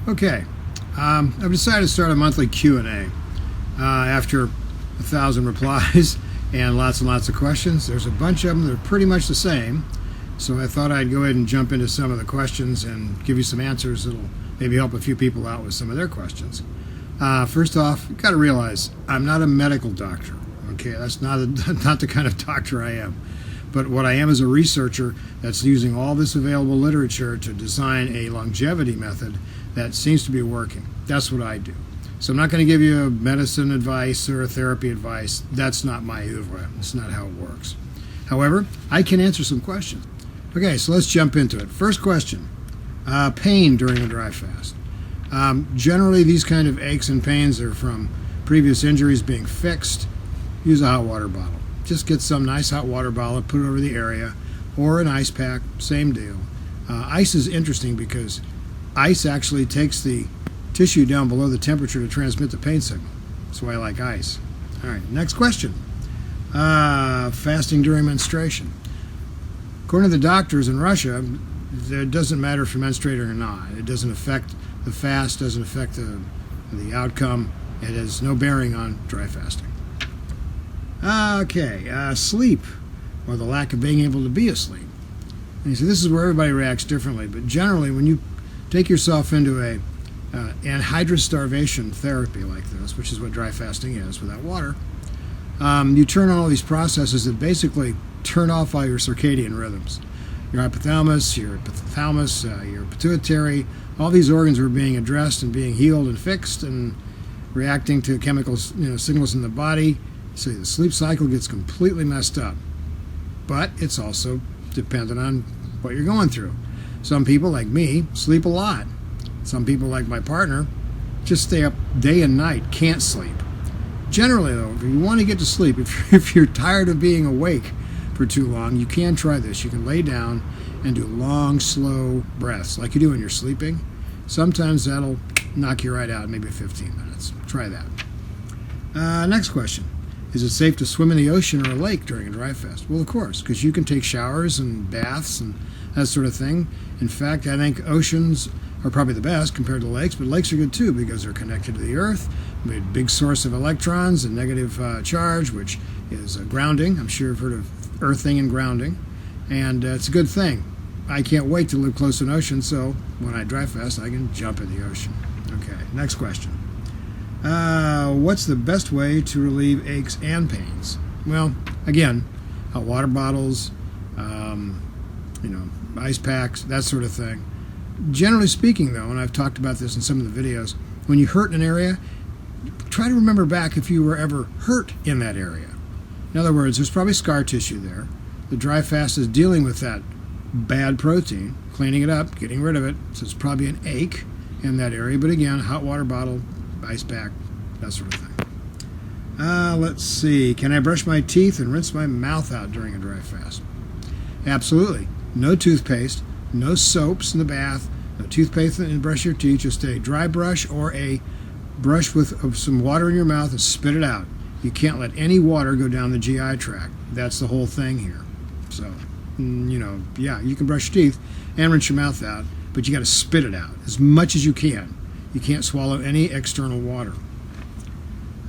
Okay, I've decided to start a monthly Q&A. After 1,000 replies and lots of questions, there's a bunch of them that are pretty much the same. So I thought I'd go ahead and jump into some of the questions and give you some answers that'll maybe help a few people out with some of their questions. First off, you've got to realize I'm not a medical doctor. Okay, that's not the kind of doctor I am. But what I am is a researcher that's using all this available literature to design a longevity method that seems to be working. That's what I do. So I'm not going to give you a medicine advice or a therapy advice. That's not my oeuvre. That's not how it works. However, I can answer some questions. Okay, so let's jump into it. First question, pain during a dry fast. Generally, these kind of aches and pains are from previous injuries being fixed. Use a hot water bottle. Just get some nice hot water bottle and put it over the area, or an ice pack, same deal. Ice is interesting because ice actually takes the tissue down below the temperature to transmit the pain signal. That's why I like ice. All right, next question. Fasting during menstruation. According to the doctors in Russia, it doesn't matter if you're menstruating or not. It doesn't affect the fast, doesn't affect the outcome. It has no bearing on dry fasting. Okay, sleep, or the lack of being able to be asleep. And you see, this is where everybody reacts differently, but generally when you take yourself into a anhydrous starvation therapy like this, which is what dry fasting is without water, you turn on all these processes that basically turn off all your circadian rhythms. Your hypothalamus, your pituitary, all these organs are being addressed and being healed and fixed and reacting to chemicals, signals in the body. So the sleep cycle gets completely messed up. But it's also dependent on what you're going through. Some people, like me, sleep a lot. Some people, like my partner, just stay up day and night, can't sleep. Generally, though, if you want to get to sleep, if you're tired of being awake for too long, you can try this. You can lay down and do long, slow breaths like you do when you're sleeping. Sometimes that'll knock you right out, maybe 15 minutes. Try that. Next question. Is it safe to swim in the ocean or a lake during a dry fast? Well, of course, because you can take showers and baths and that sort of thing. In fact, I think oceans are probably the best compared to lakes, but lakes are good too because they're connected to the earth, a big source of electrons and negative charge, which is grounding. I'm sure you've heard of earthing and grounding, and it's a good thing. I can't wait to live close to an ocean, so when I dry fast, I can jump in the ocean. Okay, next question. What's the best way to relieve aches and pains? Well, again, hot water bottles, ice packs, that sort of thing. Generally speaking, though, and I've talked about this in some of the videos, when you hurt in an area, try to remember back if you were ever hurt in that area. In other words, there's probably scar tissue there. The dry fast is dealing with that bad protein, cleaning it up, getting rid of it, so it's probably an ache in that area. But again, hot water bottle, ice pack, that sort of thing. Let's see. Can I brush my teeth and rinse my mouth out during a dry fast? Absolutely. No toothpaste, no soaps in the bath, no toothpaste and brush your teeth. Just a dry brush or a brush with some water in your mouth and spit it out. You can't let any water go down the GI tract. That's the whole thing here. So, yeah, you can brush your teeth and rinse your mouth out, but you got to spit it out as much as you can. You can't swallow any external water.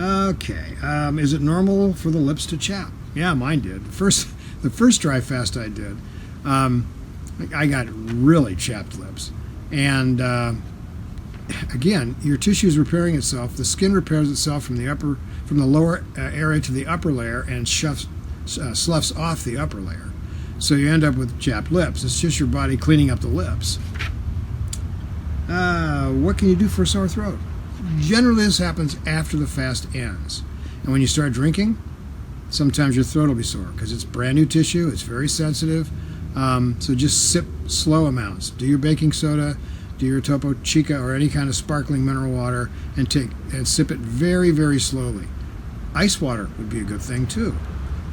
Okay, is it normal for the lips to chap? Yeah, mine did. The first dry fast I did, I got really chapped lips. And again, your tissue is repairing itself. The skin repairs itself from the lower area to the upper layer and sloughs off the upper layer. So you end up with chapped lips. It's just your body cleaning up the lips. What can you do for a sore throat? Generally, this happens after the fast ends. And when you start drinking, sometimes your throat will be sore because it's brand new tissue. It's very sensitive. So just sip slow amounts. Do your baking soda, do your Topo Chica or any kind of sparkling mineral water, and sip it very, very slowly. Ice water would be a good thing too.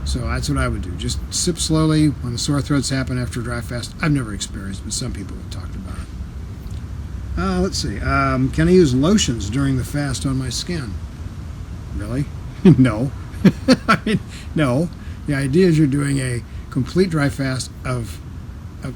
So that's what I would do. Just sip slowly when the sore throats happen after a dry fast. I've never experienced, but some people have talked about it. Let's see. Can I use lotions during the fast on my skin? Really? No. I mean, no. The idea is you're doing a complete dry fast of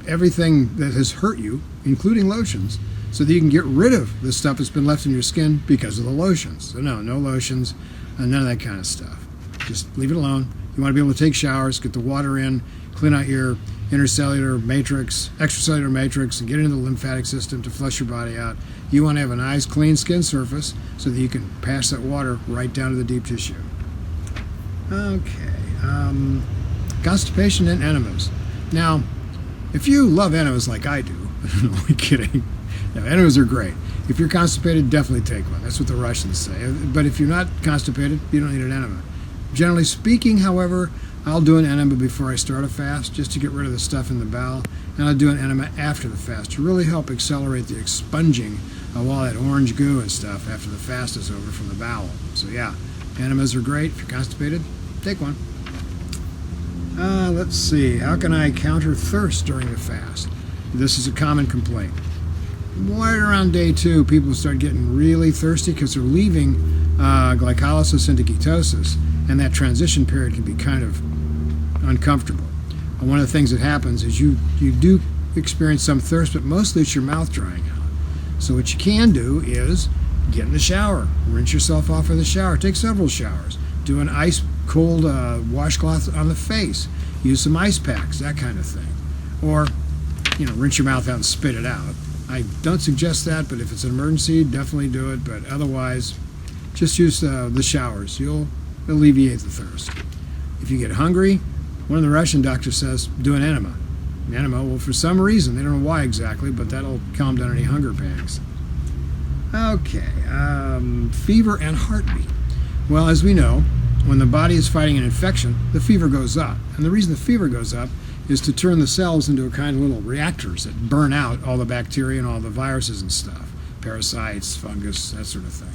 everything that has hurt you, including lotions, so that you can get rid of the stuff that's been left in your skin because of the lotions. So no lotions, none of that kind of stuff. Just leave it alone. You want to be able to take showers, get the water in, clean out your intercellular matrix, extracellular matrix, and get into the lymphatic system to flush your body out. You want to have a nice, clean skin surface so that you can pass that water right down to the deep tissue. Okay. Constipation and enemas. Now, if you love enemas like I do, no, I'm kidding. No, enemas are great. If you're constipated, definitely take one. That's what the Russians say. But if you're not constipated, you don't need an enema. Generally speaking, however, I'll do an enema before I start a fast just to get rid of the stuff in the bowel, and I'll do an enema after the fast to really help accelerate the expunging of all that orange goo and stuff after the fast is over from the bowel. So yeah, enemas are great. If you're constipated, take one. Let's see. How can I counter thirst during the fast? This is a common complaint. Right around day 2, people start getting really thirsty because they're leaving glycolysis into ketosis, and that transition period can be kind of uncomfortable. And one of the things that happens is you do experience some thirst, but mostly it's your mouth drying out. So what you can do is get in the shower, rinse yourself off in the shower, take several showers, do an ice cold washcloth on the face, use some ice packs, that kind of thing. Or, rinse your mouth out and spit it out. I don't suggest that, but if it's an emergency, definitely do it. But otherwise, just use the showers. You'll alleviate the thirst. If you get hungry, one of the Russian doctors says, do an enema. An enema, well, for some reason, they don't know why exactly, but that'll calm down any hunger pangs. Okay, fever and heartbeat. Well, as we know, when the body is fighting an infection, the fever goes up. And the reason the fever goes up is to turn the cells into a kind of little reactors that burn out all the bacteria and all the viruses and stuff, parasites, fungus, that sort of thing.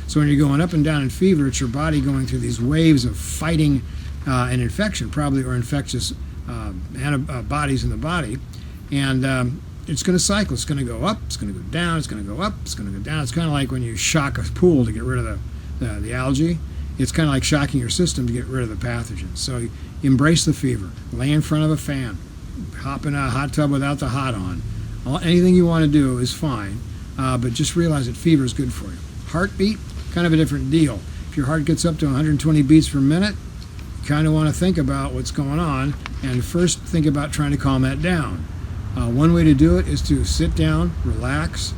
So when you're going up and down in fever, it's your body going through these waves of fighting an infection, probably, or infectious bodies in the body, and it's going to cycle. It's going to go up, it's going to go down, it's going to go up, it's going to go down. It's kind of like when you shock a pool to get rid of the algae. It's kind of like shocking your system to get rid of the pathogens. So embrace the fever. Lay in front of a fan. Hop in a hot tub without the hot on. Anything you want to do is fine, but just realize that fever is good for you. Heartbeat, kind of a different deal. If your heart gets up to 120 beats per minute, you kind of want to think about what's going on, and first think about trying to calm that down. One way to do it is to sit down, relax,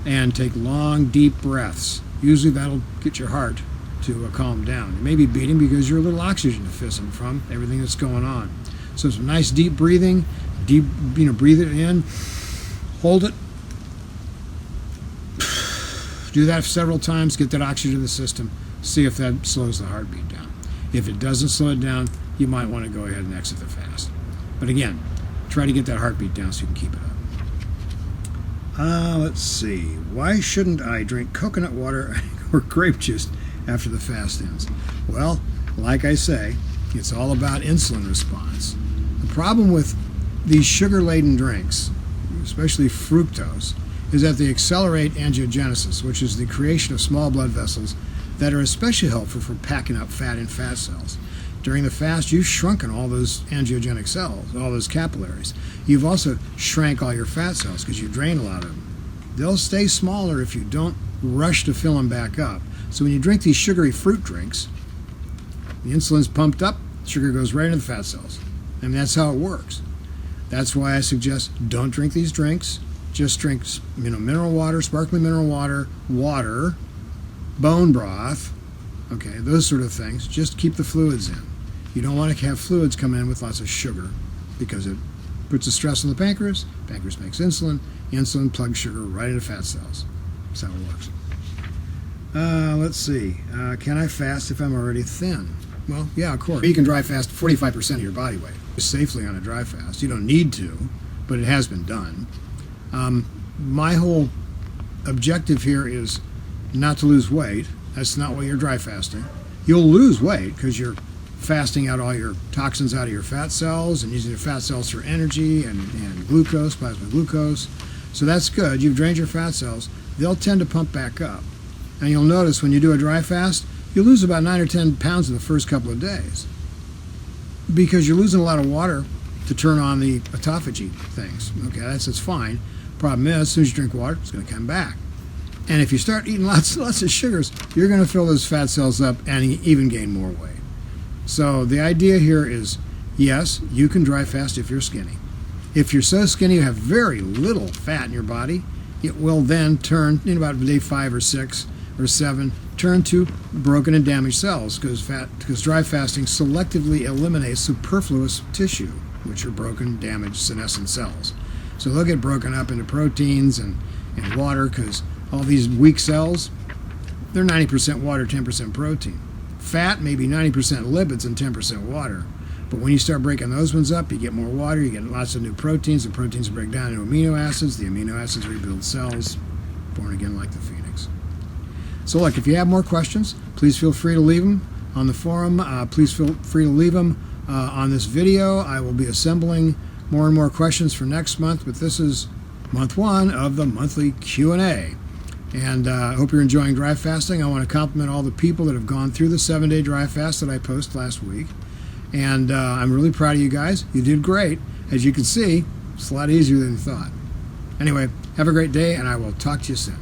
and take long, deep breaths. Usually that'll get your heart to calm down. It may be beating because you're a little oxygen deficient from everything that's going on. So some nice deep breathing, breathe it in, hold it, do that several times, get that oxygen in the system, see if that slows the heartbeat down. If it doesn't slow it down, you might want to go ahead and exit the fast. But again, try to get that heartbeat down so you can keep it up. Let's see. Why shouldn't I drink coconut water or grape juice after the fast ends? Well, like I say, it's all about insulin response. The problem with these sugar-laden drinks, especially fructose, is that they accelerate angiogenesis, which is the creation of small blood vessels that are especially helpful for packing up fat in fat cells. During the fast, you've shrunken all those angiogenic cells, all those capillaries. You've also shrank all your fat cells because you drain a lot of them. They'll stay smaller if you don't rush to fill them back up. So when you drink these sugary fruit drinks, the insulin's pumped up, sugar goes right into the fat cells. And that's how it works. That's why I suggest don't drink these drinks. Just drink mineral water, sparkling mineral water, bone broth, okay, those sort of things. Just keep the fluids in. You don't want to have fluids come in with lots of sugar because it puts a stress on the pancreas. Pancreas makes insulin. Insulin plugs sugar right into fat cells. That's how it works. Let's see. Can I fast if I'm already thin? Well, yeah, of course. You can dry fast 45% of your body weight safely on a dry fast. You don't need to, but it has been done. My whole objective here is not to lose weight. That's not why you're dry fasting. You'll lose weight because you're fasting out all your toxins out of your fat cells and using your fat cells for energy and glucose, plasma glucose. So that's good. You've drained your fat cells. They'll tend to pump back up. And you'll notice when you do a dry fast, you lose about 9 or 10 pounds in the first couple of days because you're losing a lot of water to turn on the autophagy things. Okay, that's fine. Problem is, as soon as you drink water, it's going to come back. And if you start eating lots and lots of sugars, you're going to fill those fat cells up and even gain more weight. So the idea here is, yes, you can dry fast if you're skinny. If you're so skinny you have very little fat in your body, it will then turn, in about day 5 or 6 or 7, turn to broken and damaged cells because dry fasting selectively eliminates superfluous tissue, which are broken, damaged, senescent cells. So they'll get broken up into proteins and water because all these weak cells, they're 90% water, 10% protein. Fat may be 90% lipids and 10% water. But when you start breaking those ones up, you get more water, you get lots of new proteins. The proteins break down into amino acids. The amino acids rebuild cells, born again like the phoenix. So look, if you have more questions, please feel free to leave them on the forum. Please feel free to leave them on this video. I will be assembling more and more questions for next month, but this is month 1 of the monthly Q&A. And I hope you're enjoying dry fasting. I want to compliment all the people that have gone through the 7-day dry fast that I posted last week. And I'm really proud of you guys. You did great. As you can see, it's a lot easier than you thought. Anyway, have a great day, and I will talk to you soon.